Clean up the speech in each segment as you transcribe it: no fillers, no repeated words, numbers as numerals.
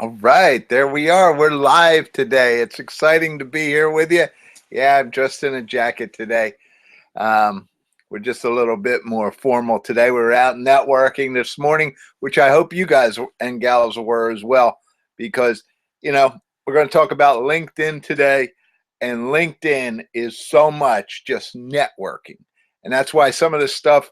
All right, there we are. We're live today. It's exciting to be here with you. Yeah, I'm dressed in a jacket today. Um, we're just a little bit more formal today. We were out networking this morning, which I hope you guys and gals were as well, because, we're going to talk about LinkedIn today. And LinkedIn is so much just networking. And that's why some of the stuff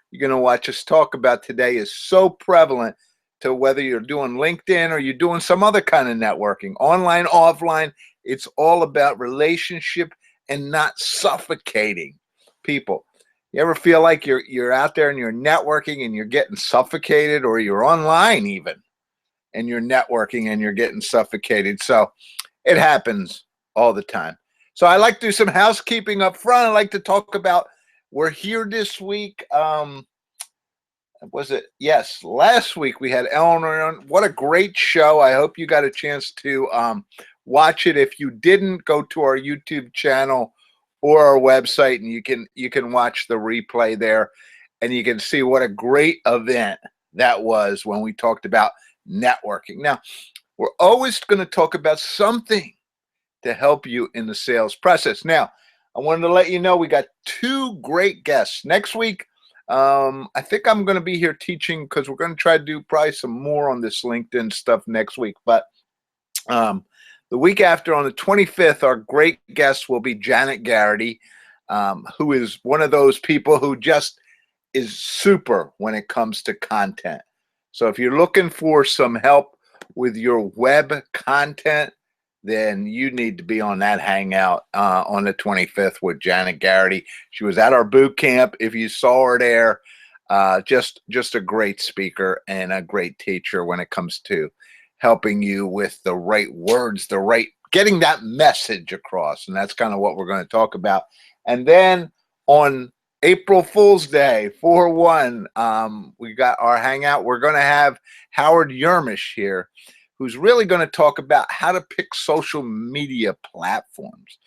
you're going to watch us talk about today is so prevalent to whether you're doing LinkedIn or you're doing some other kind of networking, online, offline. It's all about relationship and not suffocating people. You ever feel like you're out there and you're networking and you're getting suffocated, or you're online even and you're networking and you're getting suffocated? So it happens all the time. So I like to do some housekeeping up front. I like to talk about, we're here this week. Was it? Yes. Last week we had Eleanor on. What a great show. I hope you got a chance to watch it. If you didn't, go to our YouTube channel or our website, and you can watch the replay there, and you can see what a great event that was when we talked about networking. Now, we're always going to talk about something to help you in the sales process. Now, I wanted to let you know we got two great guests next week. I think I'm going to be here teaching, because we're going to try to do probably some more on this LinkedIn stuff next week. But the week after, on the 25th, our great guest will be Janet Garrity, who is one of those people who just is super when it comes to content. So if you're looking for some help with your web content, then you need to be on that hangout on the 25th with Janet Garrity. She was at our boot camp. If you saw her there, just a great speaker and a great teacher when it comes to helping you with the right words, getting that message across. And that's kind of what we're going to talk about. And then on April Fool's Day, 4/1, we got our hangout. We're going to have Howard Yermish here, who's really going to talk about how to pick social media platforms.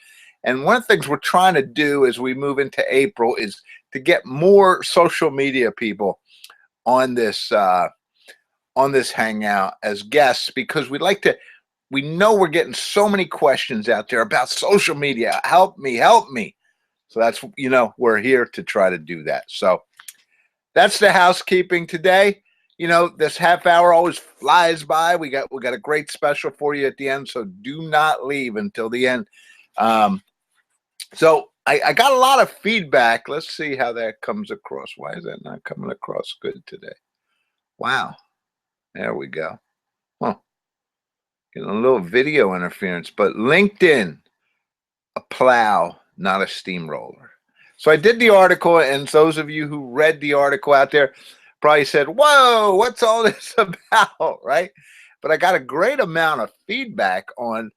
And one of the things we're trying to do as we move into April is to get more social media people on this hangout as guests, because we know we're getting so many questions out there about social media. Help me. So that's, we're here to try to do that. So that's the housekeeping today. This half hour always flies by. We got a great special for you at the end, so do not leave until the end. So I got a lot of feedback. Let's see how that comes across. Why is that not coming across good today? Wow. There we go. Huh. Getting a little video interference, but LinkedIn, a plow, not a steamroller. So I did the article, and those of you who read the article out there probably said, whoa, what's all this about, right? But I got a great amount of feedback on,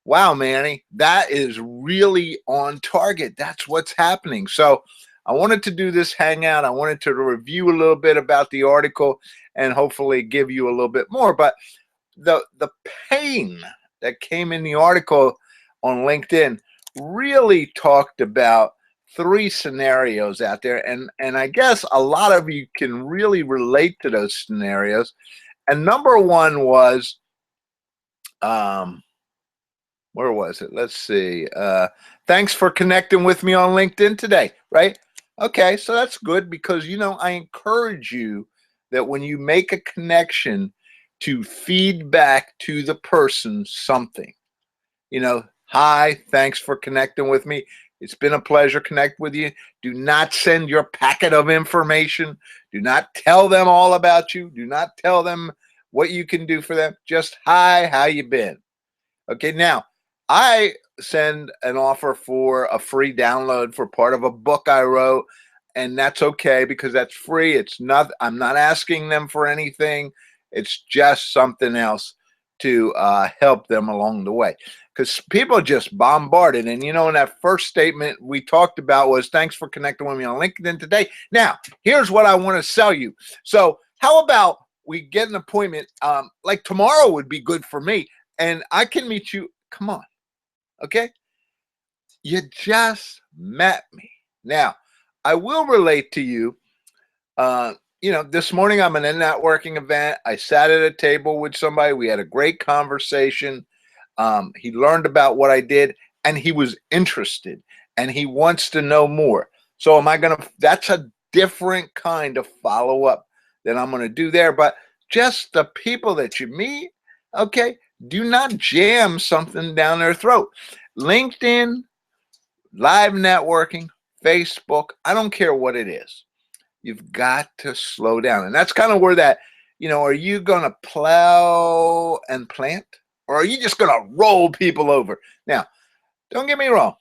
wow, Manny, that is really on target. That's what's happening. So I wanted to do this hangout. I wanted to review a little bit about the article and hopefully give you a little bit more. But the pain that came in the article on LinkedIn really talked about three scenarios out there, and I guess a lot of you can really relate to those scenarios. And number one was, where was it? Let's see. Thanks for connecting with me on LinkedIn today, right? Okay, so that's good, because I encourage you that when you make a connection, to feed back to the person something. Hi, thanks for connecting with me. It's been a pleasure connect with you. Do not send your packet of information. Do not tell them all about you. Do not tell them what you can do for them. Just, hi, how you been? Okay, now, I send an offer for a free download for part of a book I wrote, and that's okay, because that's free. I'm not asking them for anything. It's just something else to help them along the way, because people just bombarded. And in that first statement we talked about was, thanks for connecting with me on LinkedIn today. Now, here's what I want to sell you. So how about we get an appointment, like tomorrow would be good for me, and I can meet you. Come on. Okay. You just met me. Now, I will relate to you. this morning I'm in a networking event. I sat at a table with somebody. We had a great conversation. He learned about what I did, and he was interested, and he wants to know more. So that's a different kind of follow-up that I'm going to do there. But just the people that you meet, okay, do not jam something down their throat. LinkedIn, live networking, Facebook, I don't care what it is. You've got to slow down. And that's kind of where are you going to plow and plant? Or are you just going to roll people over? Now, don't get me wrong.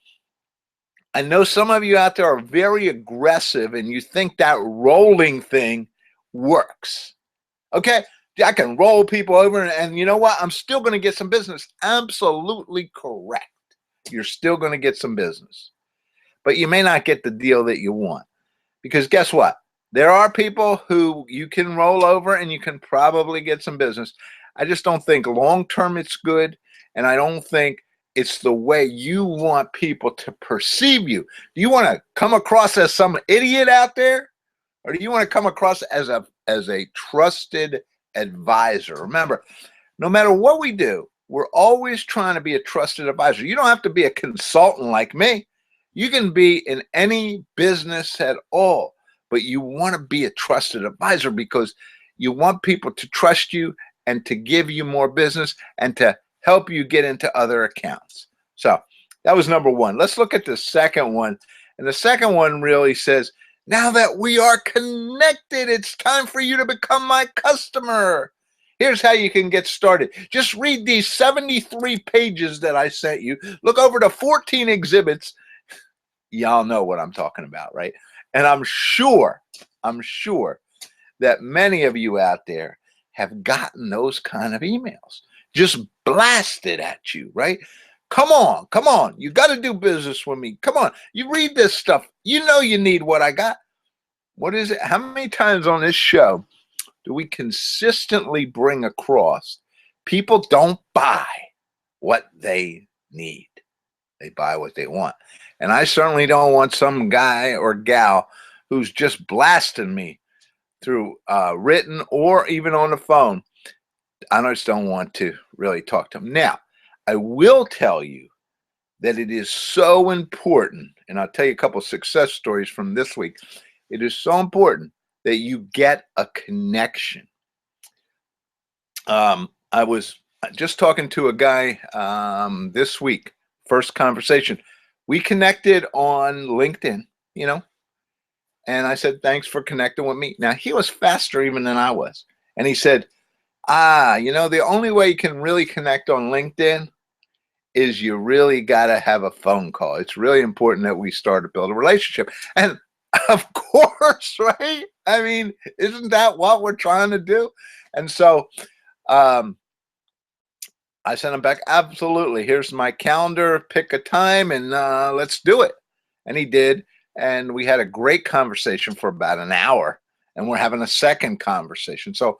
I know some of you out there are very aggressive and you think that rolling thing works. Okay, I can roll people over and you know what? I'm still going to get some business. Absolutely correct. You're still going to get some business. But you may not get the deal that you want. Because guess what? There are people who you can roll over and you can probably get some business. I just don't think long-term it's good. And I don't think it's the way you want people to perceive you. Do you want to come across as some idiot out there? Or do you want to come across as a trusted advisor? Remember, no matter what we do, we're always trying to be a trusted advisor. You don't have to be a consultant like me. You can be in any business at all. But you want to be a trusted advisor because you want people to trust you and to give you more business and to help you get into other accounts. So that was number one. Let's look at the second one. And the second one really says, now that we are connected, it's time for you to become my customer. Here's how you can get started. Just read these 73 pages that I sent you. Look over the 14 exhibits. Y'all know what I'm talking about, right? And I'm sure that many of you out there have gotten those kind of emails just blasted at you, right? Come on. You got to do business with me. Come on. You read this stuff. You know you need what I got. What is it? How many times on this show do we consistently bring across people don't buy what they need? They buy what they want. And I certainly don't want some guy or gal who's just blasting me through written or even on the phone. I just don't want to really talk to them. Now, I will tell you that it is so important, and I'll tell you a couple of success stories from this week. It is so important that you get a connection. I was just talking to a guy this week, first conversation. We connected on LinkedIn, and I said, thanks for connecting with me. Now, he was faster even than I was. And he said, the only way you can really connect on LinkedIn is you really got to have a phone call. It's really important that we start to build a relationship. And of course, right? I mean, isn't that what we're trying to do? And so I sent him back, absolutely. Here's my calendar. Pick a time and let's do it. And he did. And we had a great conversation for about an hour. And we're having a second conversation. So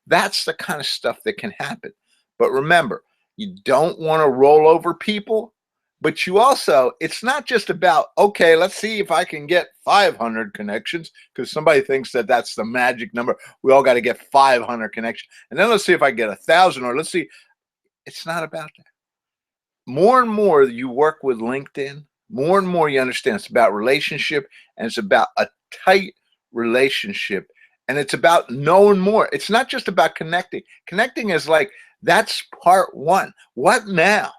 that's the kind of stuff that can happen. But remember, you don't want to roll over people. But you also, it's not just about, okay, let's see if I can get 500 connections, because somebody thinks that that's the magic number. We all got to get 500 connections. And then let's see if I get 1,000, or let's see. It's not about that. More and more you work with LinkedIn, more and more you understand it's about relationship, and it's about a tight relationship, and it's about knowing more. It's not just about connecting. Connecting is like, that's part one. What now?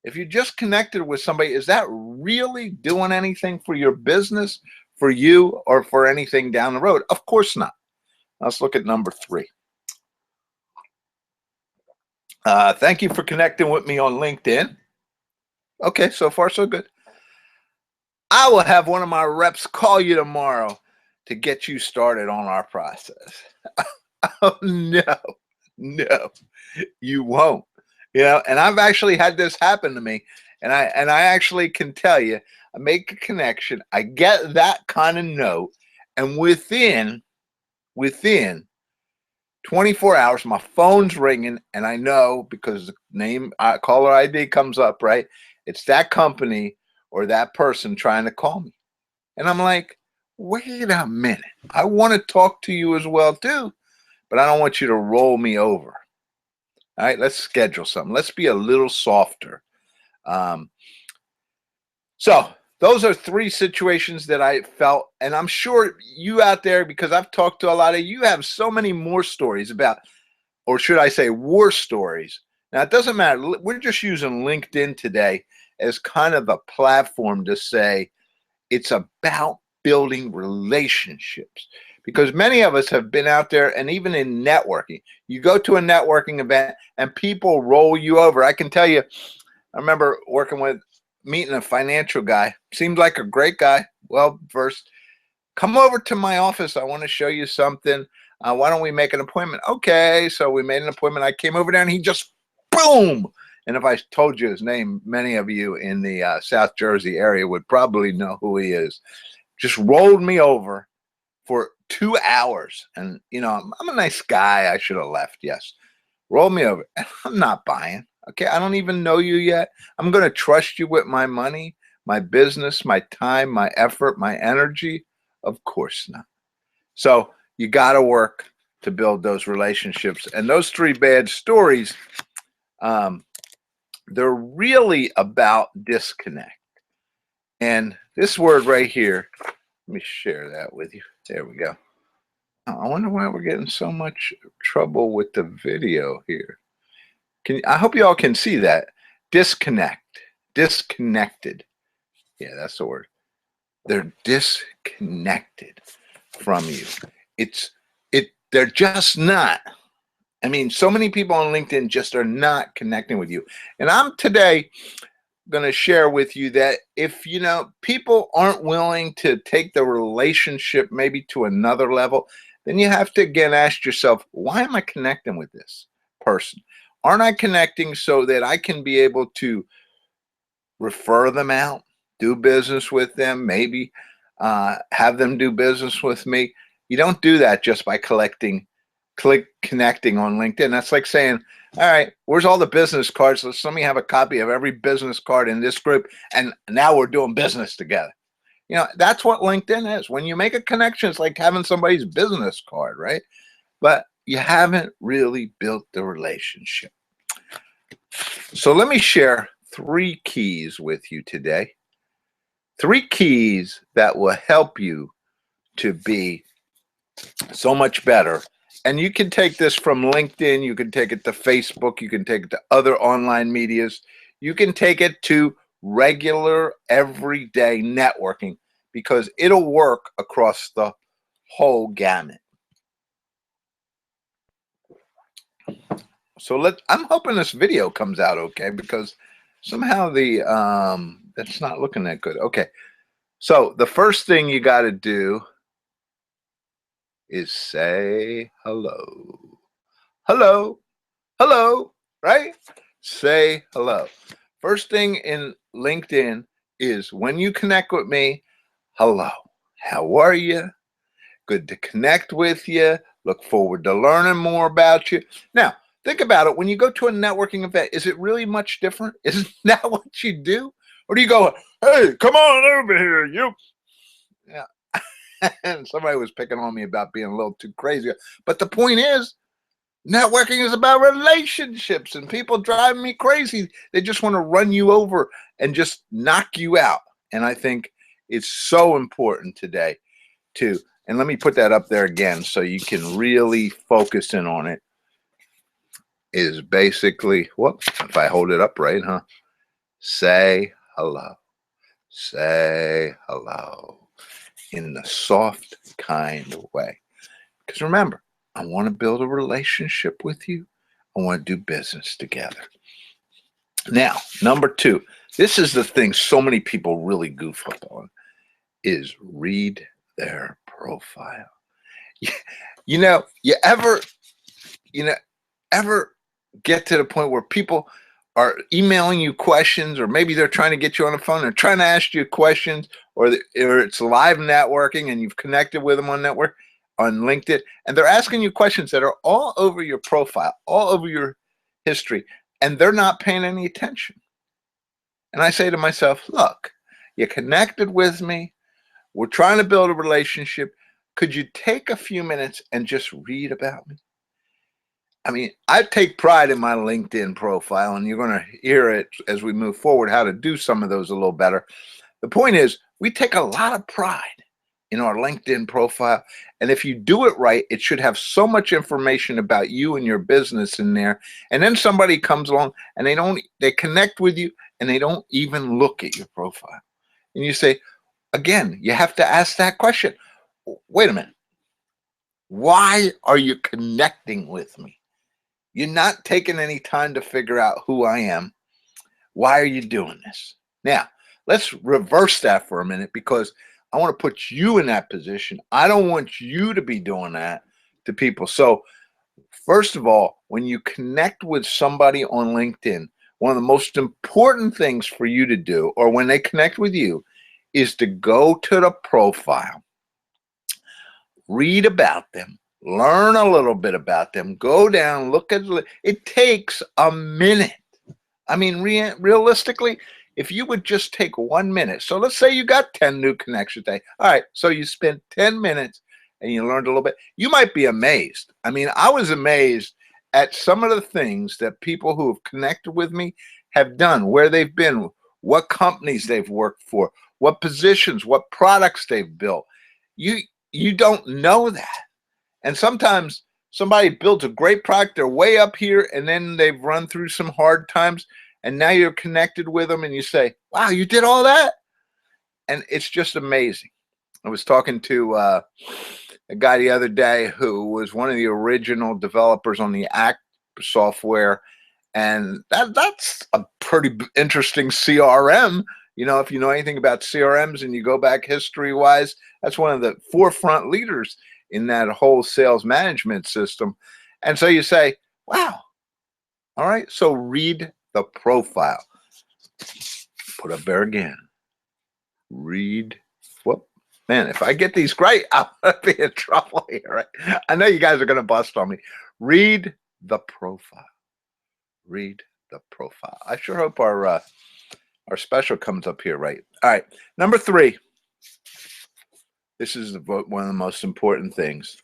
If you just connected with somebody, is that really doing anything for your business, for you, or for anything down the road? Of course not. Let's look at number 3. Thank you for connecting with me on LinkedIn. Okay, so far so good. I will have one of my reps call you tomorrow to get you started on our process. Oh, no, you won't. And I've actually had this happen to me, and I actually can tell you, I make a connection, I get that kind of note, and within 24 hours, my phone's ringing, and I know, because the name, caller ID comes up, right? It's that company or that person trying to call me. And I'm like, wait a minute. I want to talk to you as well too, but I don't want you to roll me over. All right, let's schedule something. Let's be a little softer. Um, so those are three situations that I felt, and I'm sure you out there, because I've talked to a lot of you, have so many more stories about, or should I say war stories. Now, it doesn't matter. We're just using LinkedIn today as kind of a platform to say it's about building relationships, because many of us have been out there, and even in networking, you go to a networking event and people roll you over. I can tell you, I remember meeting a financial guy, seemed like a great guy, well versed. Come over to my office. I want to show you something. Why don't we make an appointment? Okay. So we made an appointment. I came over there and he just boom. And if I told you his name, many of you in the South Jersey area would probably know who he is. Just rolled me over for 2 hours. And, you know, I'm a nice guy. I should have left. Yes. Rolled me over. I'm not buying. Okay. I don't even know you yet. I'm going to trust you with my money, my business, my time, my effort, my energy. Of course not. So you got to work to build those relationships. And those three bad stories, they're really about disconnect. And this word right here, let me share that with you. There we go. I wonder why we're getting so much trouble with the video here. I hope you all can see that. Disconnect. Disconnected. Yeah, that's the word. They're disconnected from you. They're just not. I mean, so many people on LinkedIn just are not connecting with you. And I'm today going to share with you that if, you know, people aren't willing to take the relationship maybe to another level, then you have to again ask yourself, why am I connecting with this person? Aren't I connecting so that I can be able to refer them out, do business with them, maybe have them do business with me? You don't do that just by connecting on LinkedIn. That's like saying, all right, where's all the business cards? Let me have a copy of every business card in this group, and now we're doing business together. You know, that's what LinkedIn is. When you make a connection, it's like having somebody's business card, right? But you haven't really built the relationship. So let me share 3 keys with you today. 3 keys that will help you to be so much better. And you can take this from LinkedIn, you can take it to Facebook, you can take it to other online medias, you can take it to regular, everyday networking, because it'll work across the whole gamut. So I'm hoping this video comes out okay, because somehow that's not looking that good. Okay. So the first thing you got to do is say hello. Hello. Hello, right? Say hello. First thing in LinkedIn is when you connect with me, hello. How are you? Good to connect with you. Look forward to learning more about you. Now, think about it. When you go to a networking event, is it really much different? Isn't that what you do? Or do you go, hey, come on over here, you? Yeah. And somebody was picking on me about being a little too crazy. But the point is, networking is about relationships, and people drive me crazy. They just want to run you over and just knock you out. And I think it's so important today to, and let me put that up there again so you can really focus in on it, is basically, whoops, if I hold it up right, huh? Say hello. Say hello in the soft kind of way. Because remember, I want to build a relationship with you. I want to do business together. Now, number 2, this is the thing so many people really goof up on, is read their profile. You know, ever get to the point where people are emailing you questions, or maybe they're trying to get you on the phone, they're trying to ask you questions, or it's live networking and you've connected with them on LinkedIn, and they're asking you questions that are all over your profile, all over your history, and they're not paying any attention. And I say to myself, look, you connected with me. We're trying to build a relationship. Could you take a few minutes and just read about me? I mean, I take pride in my LinkedIn profile, and you're going to hear it as we move forward how to do some of those a little better. The point is, we take a lot of pride in our LinkedIn profile. And if you do it right, it should have so much information about you and your business in there. And then somebody comes along and they connect with you and they don't even look at your profile. And you say, again, you have to ask that question. Wait a minute. Why are you connecting with me? You're not taking any time to figure out who I am. Why are you doing this? Now, let's reverse that for a minute, because I want to put you in that position. I don't want you to be doing that to people. So, first of all, when you connect with somebody on LinkedIn, one of the most important things for you to do, or when they connect with you, is to go to the profile, read about them, learn a little bit about them, go down, look at it. Takes a minute. I mean, realistically, if you would just take 1 minute. So let's say you got 10 new connections today. All right, so you spent 10 minutes and you learned a little bit. You might be amazed. I mean, I was amazed at some of the things that people who have connected with me have done, where they've been, what companies they've worked for, what positions, what products they've built. You don't know that. And sometimes somebody builds a great product, they're way up here, and then they've run through some hard times, and now you're connected with them and you say, wow, you did all that? And it's just amazing. I was talking to a guy the other day who was one of the original developers on the Act software, and that's a pretty interesting CRM. You know, if you know anything about CRMs and you go back history-wise, that's one of the forefront leaders in that whole sales management system. And so you say, wow, all right, so read the profile. Put up there again. Read. Whoop. Man, if I get these right, I'm going to be in trouble here, right? I know you guys are going to bust on me. Read the profile. Read the profile. I sure hope our special comes up here right. All right, number 3. This is one of the most important things.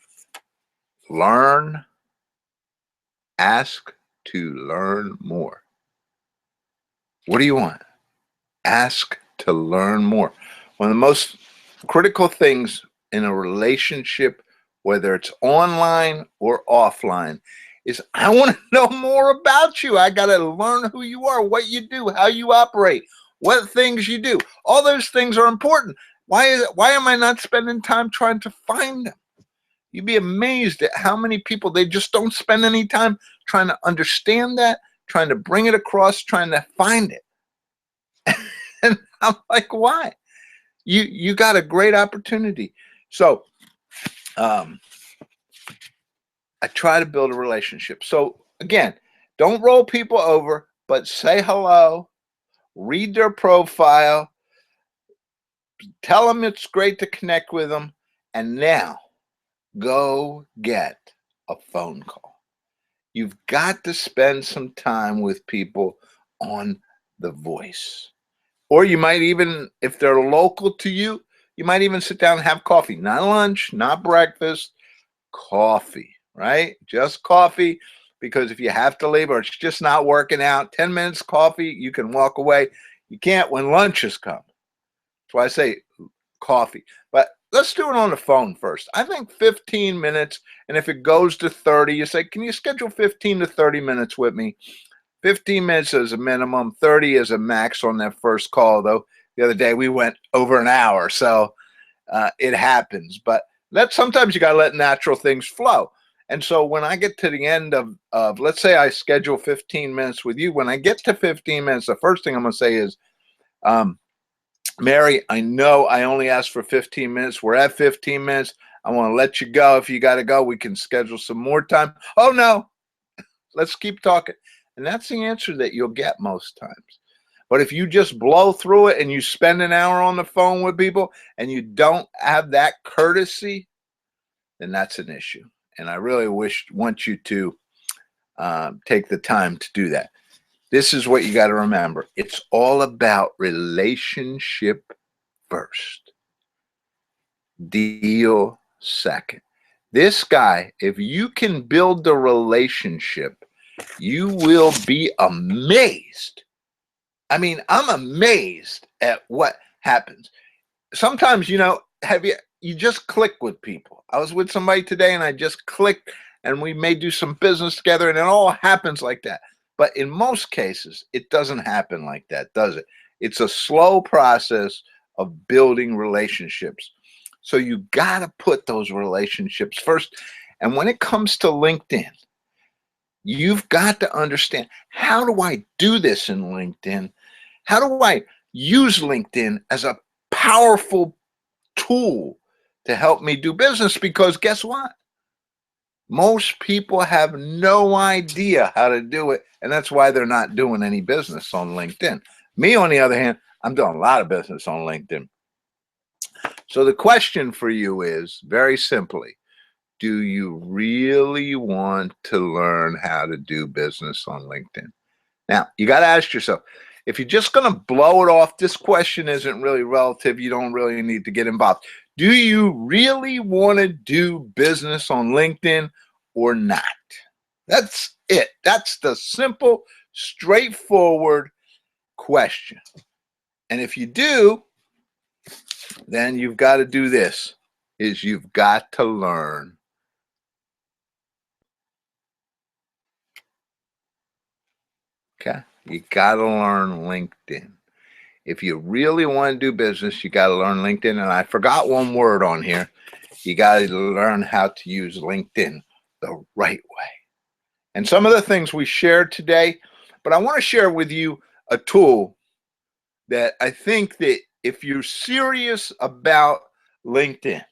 Learn. Ask to learn more. What do you want? Ask to learn more. One of the most critical things in a relationship, whether it's online or offline, is I want to know more about you. I got to learn who you are, what you do, how you operate, what things you do. All those things are important. Why am I not spending time trying to find them? You'd be amazed at how many people, they just don't spend any time trying to understand that, trying to bring it across, trying to find it. And I'm like, why? You got a great opportunity. So I try to build a relationship. So again, don't roll people over, but say hello, read their profile, tell them it's great to connect with them, and now go get a phone call. You've got to spend some time with people on the voice. Or you might even, if they're local to you, you might even sit down and have coffee. Not lunch, not breakfast, coffee, right? Just coffee, because if you have to leave or it's just not working out, 10 minutes coffee, you can walk away. You can't when lunch has come. That's why I say coffee. But let's do it on the phone first. I think 15 minutes, and if it goes to 30, you say, can you schedule 15 to 30 minutes with me? 15 minutes is a minimum, 30 is a max on that first call, though. The other day we went over an hour, so it happens. But sometimes you got to let natural things flow. And so when I get to the end of, let's say I schedule 15 minutes with you, when I get to 15 minutes, the first thing I'm going to say is, Mary, I know I only asked for 15 minutes. We're at 15 minutes. I want to let you go. If you got to go, we can schedule some more time. Oh, no, let's keep talking. And that's the answer that you'll get most times. But if you just blow through it and you spend an hour on the phone with people and you don't have that courtesy, then that's an issue. And I really want you to take the time to do that. This is what you got to remember. It's all about relationship first. deal second. This guy, if you can build the relationship, you will be amazed. I mean, I'm amazed at what happens. Sometimes, you just click with people. I was with somebody today and I just clicked and we may do some business together and it all happens like that. But in most cases, it doesn't happen like that, does it? It's a slow process of building relationships. So you got to put those relationships first. And when it comes to LinkedIn, you've got to understand, how do I do this in LinkedIn? How do I use LinkedIn as a powerful tool to help me do business? Because guess what? Most people have no idea how to do it, and that's why they're not doing any business on LinkedIn. Me, on the other hand, I'm doing a lot of business on LinkedIn. So the question for you is very simply, do you really want to learn how to do business on LinkedIn? Now, you got to ask yourself, if you're just going to blow it off, this question isn't really relative. You don't really need to get involved. Do you really want to do business on LinkedIn or not? That's it. That's the simple, straightforward question. And if you do, then you've got to do this, is you've got to learn. Okay? You got to learn LinkedIn. If you really want to do business, you got to learn LinkedIn. And I forgot one word on here. You got to learn how to use LinkedIn the right way. And some of the things we shared today, but I want to share with you a tool that I think that if you're serious about LinkedIn,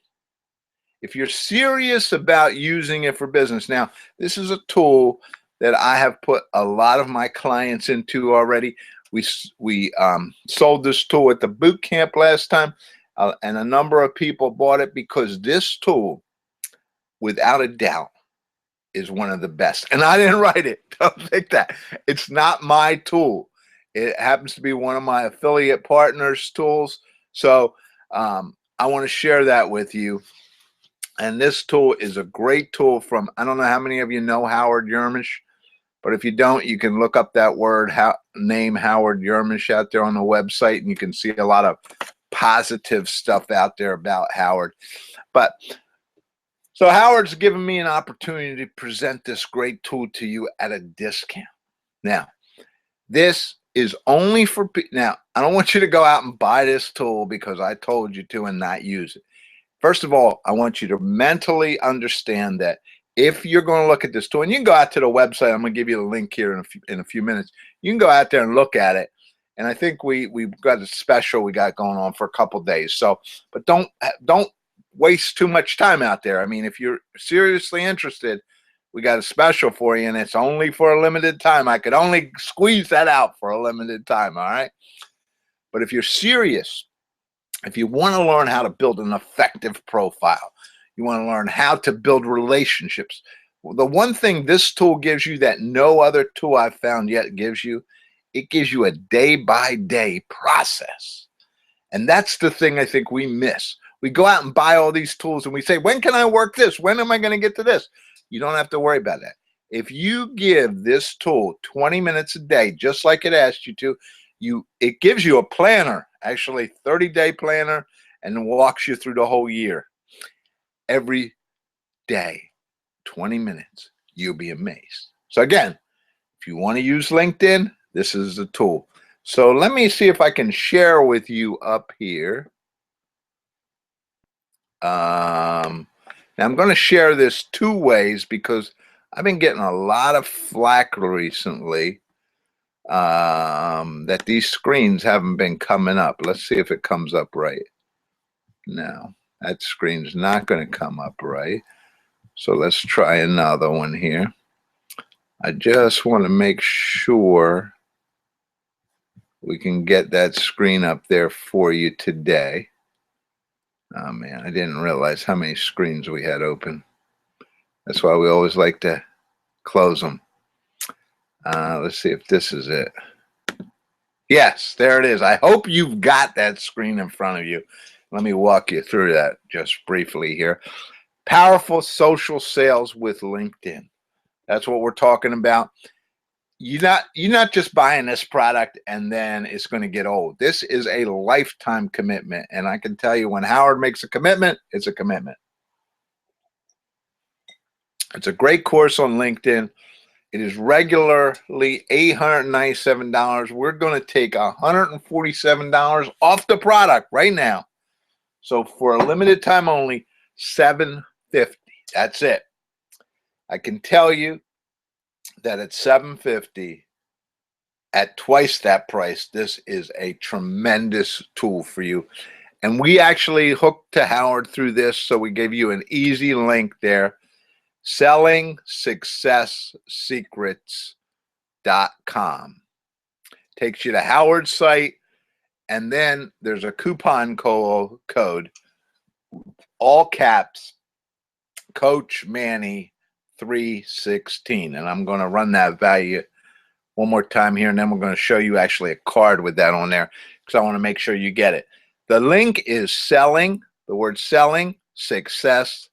if you're serious about using it for business, now, this is a tool that I have put a lot of my clients into already. We sold this tool at the boot camp last time, and a number of people bought it because this tool, without a doubt, is one of the best. And I didn't write it. Don't think that. It's not my tool. It happens to be one of my affiliate partners' tools. So I want to share that with you. And this tool is a great tool from, I don't know how many of you know Howard Yermish, but if you don't, you can look up that word, name Howard Yermish out there on the website, and you can see a lot of positive stuff out there about Howard. But so Howard's given me an opportunity to present this great tool to you at a discount. Now, this is only for, now, I don't want you to go out and buy this tool because I told you to and not use it. First of all, I want you to mentally understand that if you're going to look at this tool, and you can go out to the website, I'm going to give you the link here in a few minutes. You can go out there and look at it. And I think we've got a special we got going on for a couple days. So, but don't waste too much time out there. I mean, if you're seriously interested, we got a special for you, and it's only for a limited time. I could only squeeze that out for a limited time, all right? But if you're serious, if you want to learn how to build an effective profile, you want to learn how to build relationships, the one thing this tool gives you that no other tool I've found yet gives you, it gives you a day-by-day process. And that's the thing I think we miss. We go out and buy all these tools and we say, when can I work this? When am I going to get to this? You don't have to worry about that. If you give this tool 20 minutes a day, just like it asked you to, it gives you a planner, actually 30-day planner, and walks you through the whole year. Every day, 20 minutes, you'll be amazed. So again, if you want to use LinkedIn, this is the tool. So let me see if I can share with you up here. Now I'm going to share this two ways because I've been getting a lot of flack recently that these screens haven't been coming up. Let's see if it comes up right. No, that screen's not going to come up right. So let's try another one here. I just want to make sure we can get that screen up there for you today. Oh man, I didn't realize how many screens we had open. That's why we always like to close them. Let's see if this is it. Yes, there it is. I hope you've got that screen in front of you. Let me walk you through that just briefly here. Powerful social sales with LinkedIn. That's what we're talking about. You're not just buying this product and then it's going to get old. This is a lifetime commitment. And I can tell you, when Howard makes a commitment, it's a commitment. It's a great course on LinkedIn. It is regularly $897. We're going to take $147 off the product right now. So for a limited time only, $750. That's it. I can tell you that at $750, at twice that price, this is a tremendous tool for you. And we actually hooked to Howard through this, so we gave you an easy link there. SellingSuccessSecrets.com. Takes you to Howard's site, and then there's a coupon code, all caps, Coach Manny 316. And I'm going to run that value one more time here, and then we're going to show you actually a card with that on there, because I want to make sure you get it. The link is selling, the word selling, success,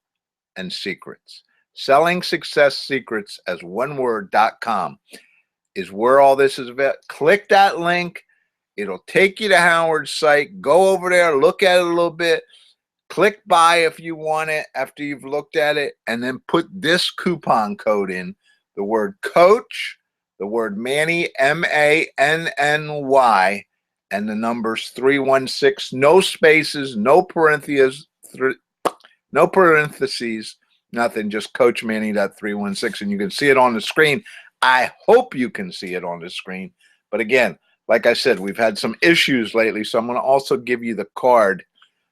and secrets. Selling Success Secrets as one word.com is where all this is about. Click that link. It'll take you to Howard's site. Go over there, look at it a little bit. Click buy if you want it after you've looked at it, and then put this coupon code in, the word coach, the word Manny, MANNY, and the numbers 316, no spaces, no parentheses, nothing, just Coach Manny.316, and you can see it on the screen. I hope you can see it on the screen. But again, like I said, we've had some issues lately, so I'm going to also give you the card.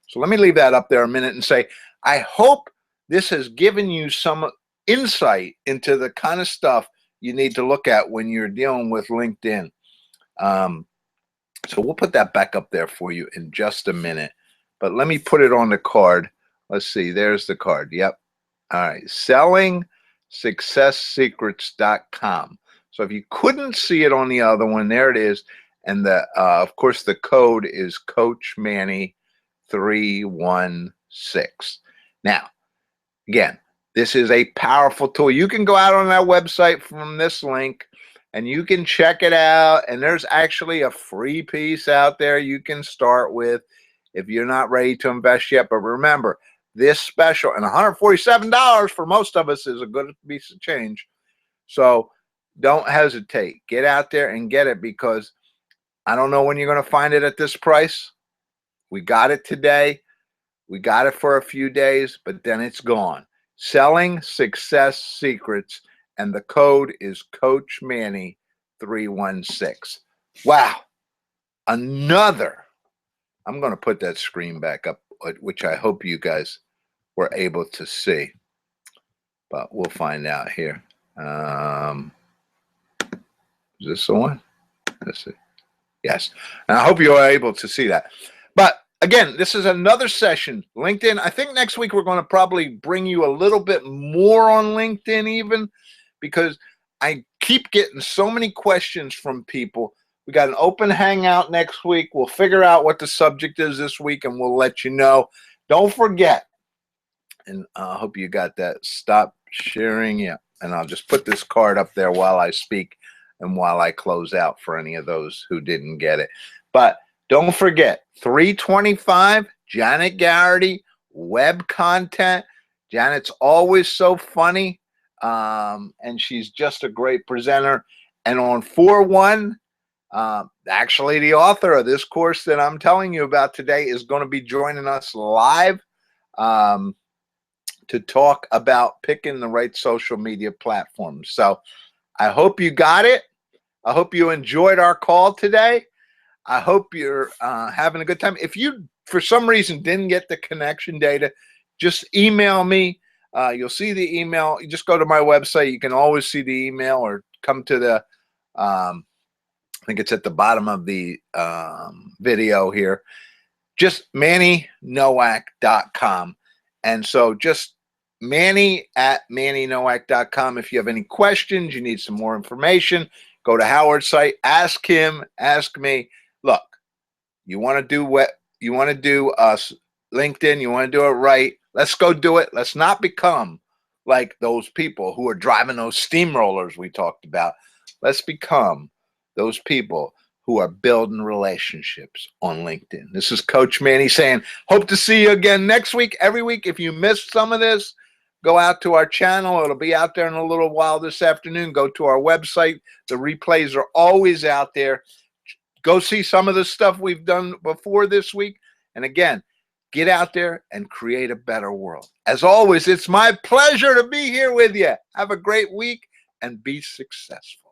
So let me leave that up there a minute and say, I hope this has given you some insight into the kind of stuff you need to look at when you're dealing with LinkedIn. So we'll put that back up there for you in just a minute. But let me put it on the card. Let's see. There's the card. Yep. All right. SellingSuccessSecrets.com. So if you couldn't see it on the other one, there it is. And of course, the code is Coach Manny 316. Now, again, this is a powerful tool. You can go out on that website from this link and you can check it out. And there's actually a free piece out there you can start with if you're not ready to invest yet. But remember, this special, and $147 for most of us is a good piece of change. So don't hesitate. Get out there and get it, because I don't know when you're going to find it at this price. We got it today. We got it for a few days, but then it's gone. Selling Success Secrets, and the code is Coach Manny 316. Wow. Another. I'm going to put that screen back up, which I hope you guys were able to see, but we'll find out here. Is this the one? Let's see. Yes. And I hope you are able to see that. But again, this is another session. LinkedIn, I think next week we're going to probably bring you a little bit more on LinkedIn even, because I keep getting so many questions from people. We got an open hangout next week. We'll figure out what the subject is this week, and we'll let you know. Don't forget, and I hope you got that. Stop sharing. Yeah. And I'll just put this card up there while I speak and while I close out for any of those who didn't get it. But don't forget, 325, Janet Garrity, web content. Janet's always so funny, and she's just a great presenter. And on 4/1, actually the author of this course that I'm telling you about today is going to be joining us live to talk about picking the right social media platforms. So I hope you got it. I hope you enjoyed our call today. I hope you're having a good time. If you, for some reason, didn't get the connection data, just email me. You'll see the email. You just go to my website. You can always see the email, or come to the, I think it's at the bottom of the video here. Just MannyNowak.com. And so just Manny@MannyNowak.com. If you have any questions, you need some more information, go to Howard's site, ask him, ask me. Look, you want to do what you want to do us LinkedIn, you want to do it right. Let's go do it. Let's not become like those people who are driving those steamrollers we talked about. Let's become those people who are building relationships on LinkedIn. This is Coach Manny saying, hope to see you again next week. Every week, if you missed some of this, go out to our channel. It'll be out there in a little while this afternoon. Go to our website. The replays are always out there. Go see some of the stuff we've done before this week. And again, get out there and create a better world. As always, it's my pleasure to be here with you. Have a great week and be successful.